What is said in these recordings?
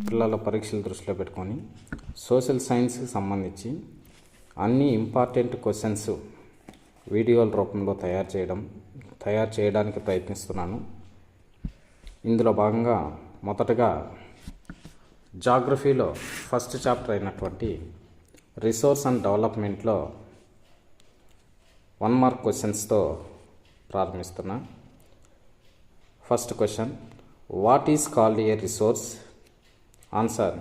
పిల్లల పరీక్షలు దృష్టిలో పెట్టుకొని సోషల్ సైన్స్కి సంబంధించి అన్ని ఇంపార్టెంట్ క్వశ్చన్స్ వీడియోల రూపంలో తయారు చేయడానికి ప్రయత్నిస్తున్నాను. ఇందులో భాగంగా మొదటగా జాగ్రఫీలో ఫస్ట్ చాప్టర్ అయినటువంటి రిసోర్స్ అండ్ డెవలప్మెంట్లో 1 మార్క్ క్వశ్చన్స్తో ప్రారంభిస్తున్నా. First question, what is called a resource? Answer,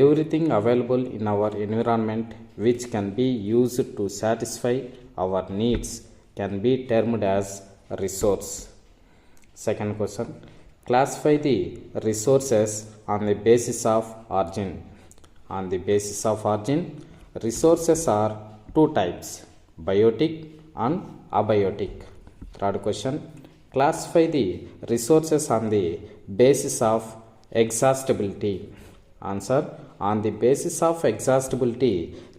everything available in our environment which can be used to satisfy our needs can be termed as resource. Second question, classify the resources on the basis of origin. On the basis of origin, resources are two types, biotic and abiotic. Third question, classify the resources on the basis of exhaustibility. Answer, on the basis of exhaustibility,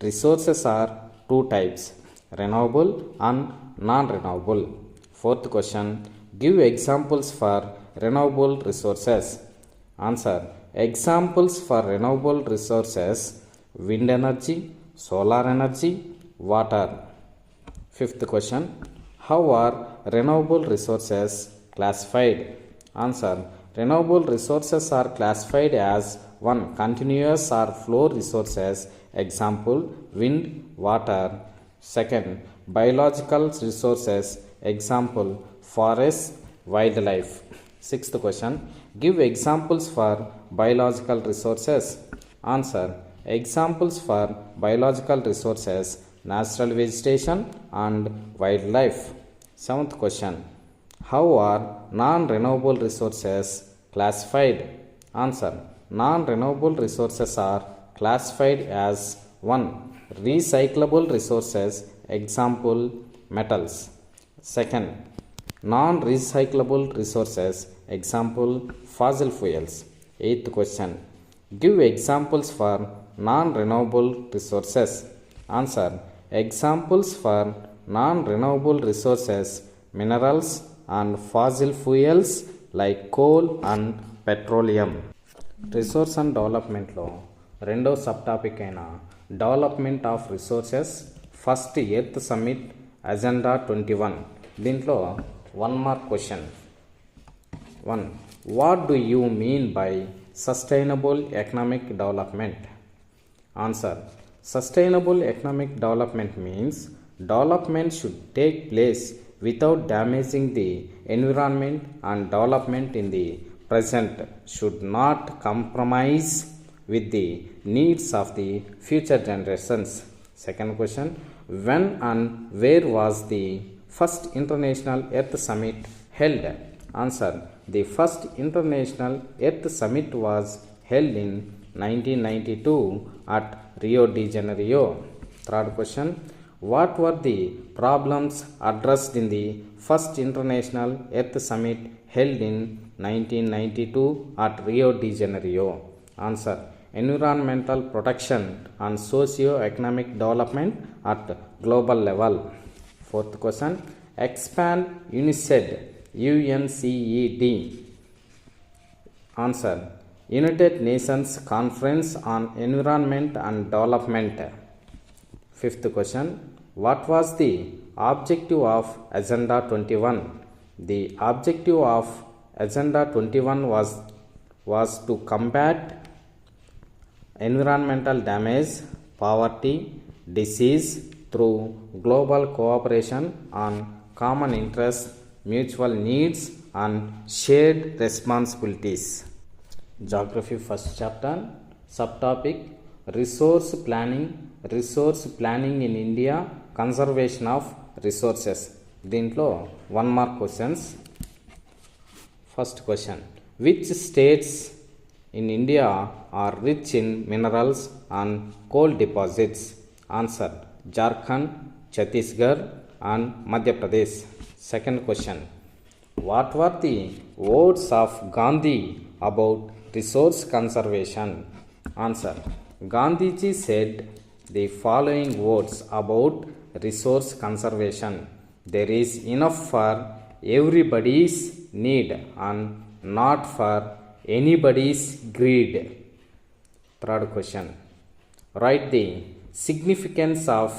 resources are two types, renewable and non-renewable. Fourth question, give examples for renewable resources. Answer, examples for renewable resources: wind energy, solar energy, water. Fifth question, how are renewable resources classified? Answer, renewable resources are classified as 1. Continuous or flow resources, example wind, water. 2. Biological resources, example forests, wildlife. Sixth question, give examples for biological resources. Answer, examples for biological resources: natural vegetation and wildlife. Seventh question, how are non-renewable resources classified? Answer, non-renewable resources are classified as 1. Recyclable resources, example metals. 2. Non-recyclable resources, example fossil fuels. Eighth question, give examples for non-renewable resources. Answer, examples for non-renewable resources: minerals and fossil fuels like coal and petroleum. Resource and డెవలప్మెంట్లో రెండో sub topic అయిన development of resources first earth summit agenda 21. దీంట్లో 1 mark question. 1. What do you mean by sustainable economic development? Answer, sustainable economic development means development should take place without damaging the environment, and development in the present should not compromise with the needs of the future generations. Second question, when and where was the first International Earth Summit held? Answer, the first International Earth Summit was held in 1992 at Rio de Janeiro. Third question, what were the problems addressed in the first International Earth Summit held in 1992 at Rio de Janeiro? Answer, environmental protection and socio-economic development at global level. Fourth question, expand UNICED, UNCED. Answer, United Nations Conference on Environment and Development. Fifth question, what was the objective of Agenda 21? The objective of Agenda 21 was to combat environmental damage, poverty, disease through global cooperation on common interests, mutual needs and shared responsibilities. Geography first chapter, subtopic resource planning in India, conservation of resources. దీంట్లో 1 mark questions. First question, which states in India are rich in minerals and coal deposits? Answer, Jharkhand, Chhattisgarh and Madhya Pradesh. Second question, what were the words of Gandhi about resource conservation? Answer, Gandhiji said the following words about resource conservation: there is enough for everybody's need and not for anybody's greed. Third question. Write the significance of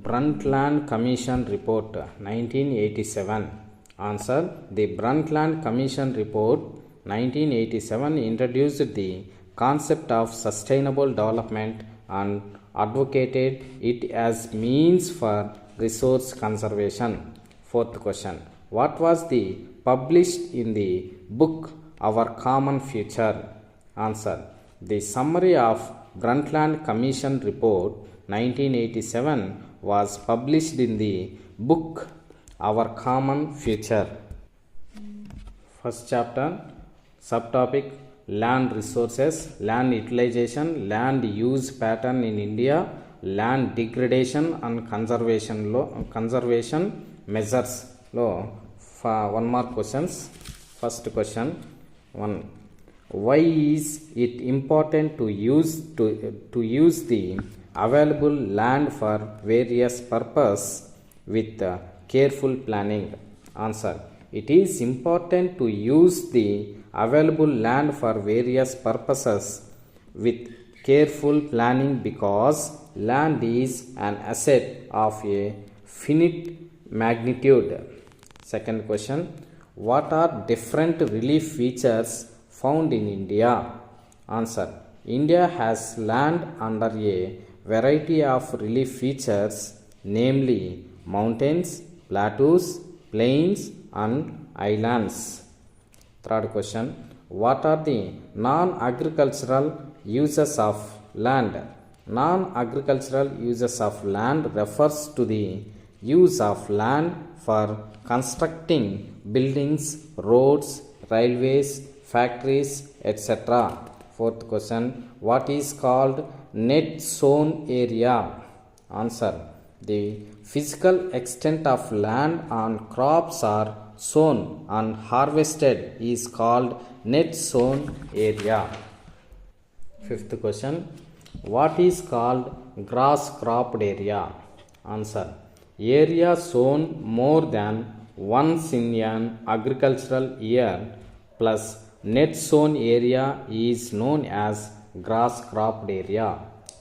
Brundtland Commission Report 1987. Answer. The Brundtland Commission Report 1987 introduced the concept of sustainable development and advocated it as means for resource conservation. Fourth question. What was the published in the book Our Common Future? Answer. The summary of Brundtland Commission Report 1987 was published in the book Our Common Future. First chapter, subtopic land resources, land utilization, land use pattern in India, land degradation and conservation measures. One more questions. First question 1. Why is it important to use the available land for various purposes with careful planning? Answer. It is important to use the available land for various purposes with careful planning because land is an asset of a finite magnitude. Second question. What are different relief features found in India? Answer. India has land under a variety of relief features, namely mountains, plateaus, plains and islands. Third question. What are the non-agricultural uses of land? Non-agricultural uses of land refers to the use of land for constructing buildings, roads, railways, factories, etc. Fourth question. What is called net sown area? Answer. The physical extent of land and crops are sown and harvested is called net sown area. Fifth question. What is called grass cropped area? Answer. Area sown more than once in an agricultural year plus net sown area is known as grass cropped area.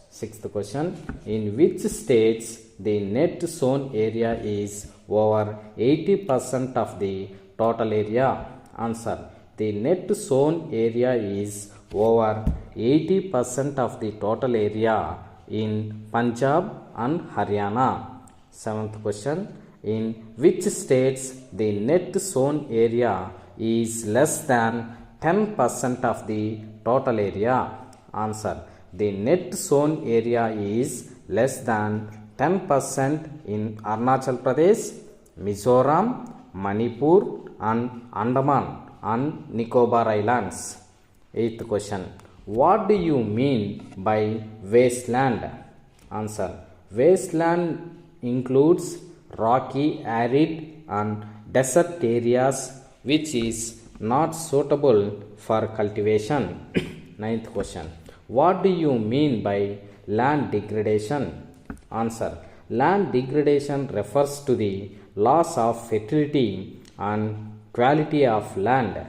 Sixth question. In which states the net sown area is over 80% of the total area? Answer. The net sown area is over 80% of the total area in Punjab and Haryana. Seventh question. In which states the net sown area is less than 10% of the total area? Answer. The net sown area is less than 10% in Arunachal Pradesh, Mizoram, Manipur and Andaman and Nicobar Islands. Eighth question. What do you mean by wasteland? Answer. Wasteland includes rocky, arid and desert areas which is not suitable for cultivation. Ninth question. What do you mean by land degradation? Answer. Land degradation refers to the loss of fertility and quality of land.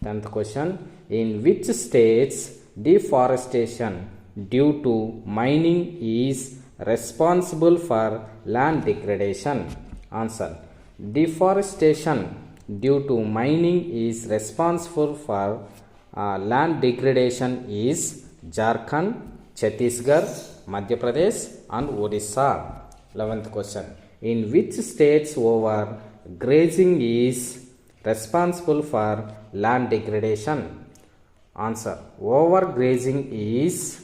10th question. In which states deforestation due to mining is responsible for land degradation? Answer. Deforestation due to mining is responsible for land degradation is Jharkhand, Chhattisgarh, Madhya Pradesh and Odisha. 11th question. In which states over grazing is responsible for land degradation? Answer. Overgrazing is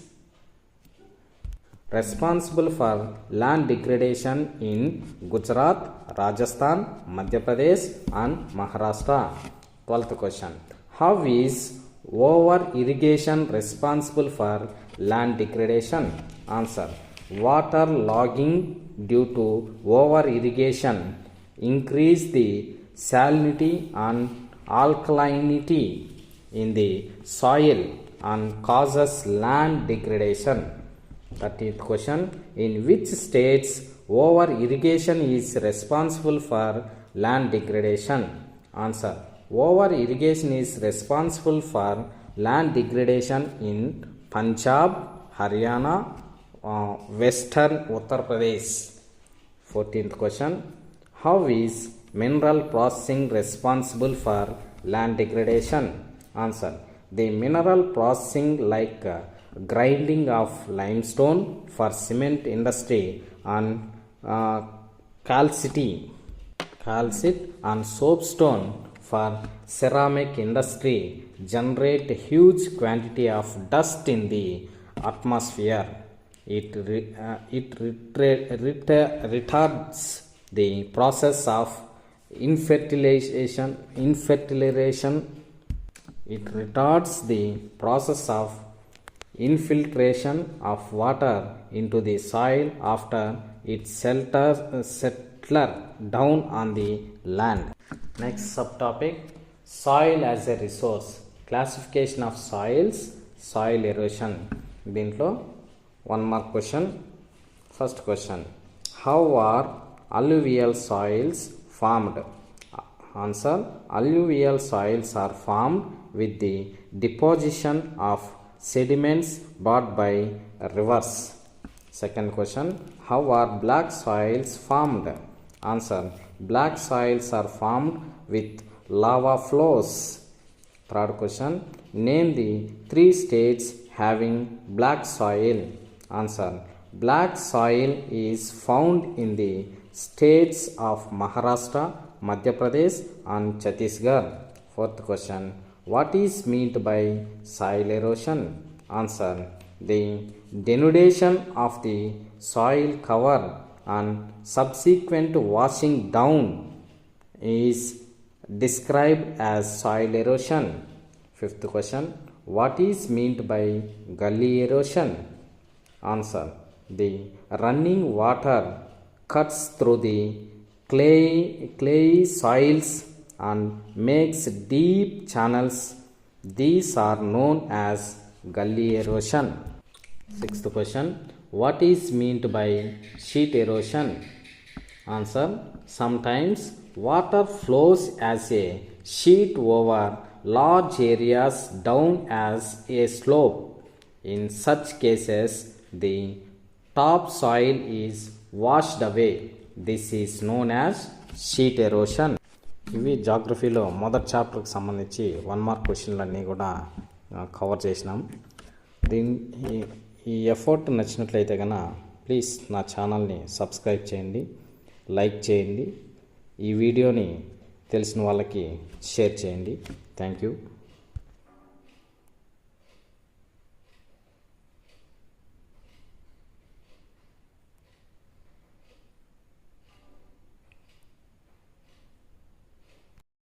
responsible for land degradation in Gujarat, Rajasthan, Madhya Pradesh and Maharashtra. 12th question. How is over irrigation responsible for land degradation? Answer. Water logging due to over irrigation increase the salinity and alkalinity in the soil and causes land degradation. 30th question. In which states over irrigation is responsible for land degradation? Answer. Over irrigation is responsible for land degradation in Punjab, Haryana, Western Uttar Pradesh. 14th question. How is mineral processing responsible for land degradation? Answer. The mineral processing like grinding of limestone for cement industry and calcite and soapstone for ceramic industry generate huge quantity of dust in the atmosphere. It retards the process of infiltration. It retards the process of infiltration of water into the soil after it settler down on the land. Next subtopic, soil as a resource. Classification of soils, soil erosion. దీంట్లో 1 mark question. First question, how are alluvial soils formed? Answer, alluvial soils are formed with the deposition of sediments brought by rivers. Second question, how are black soils formed? Answer, black soils are formed with lava flows. Third question, name the 3 states having black soil. Answer, black soil is found in the states of Maharashtra, Madhya Pradesh and Chhattisgarh. Fourth question, what is meant by soil erosion? Answer, the denudation of the soil cover and subsequent washing down is described as soil erosion. Fifth question, what is meant by gully erosion? Answer, the running water cuts through the clay soils and makes deep channels. These are known as gully erosion. Sixth question, what is meant by sheet erosion? Answer, sometimes water flows as a sheet over large areas down as a slope. In such cases, the topsoil is washed away. This is known as sheet erosion. ఇవి జాగ్రఫీలో మొదటి చాప్టర్కి సంబంధించి 1 mark క్వశ్చన్లు అన్నీ కూడా cover చేసినాం. ఈ effort నచ్చినట్లయితే కనుక ప్లీజ్ నా ఛానల్ని సబ్స్క్రైబ్ చేయండి, లైక్ చేయండి, ఈ వీడియోని తెలిసిన వాళ్ళకి షేర్ చేయండి. Thank you.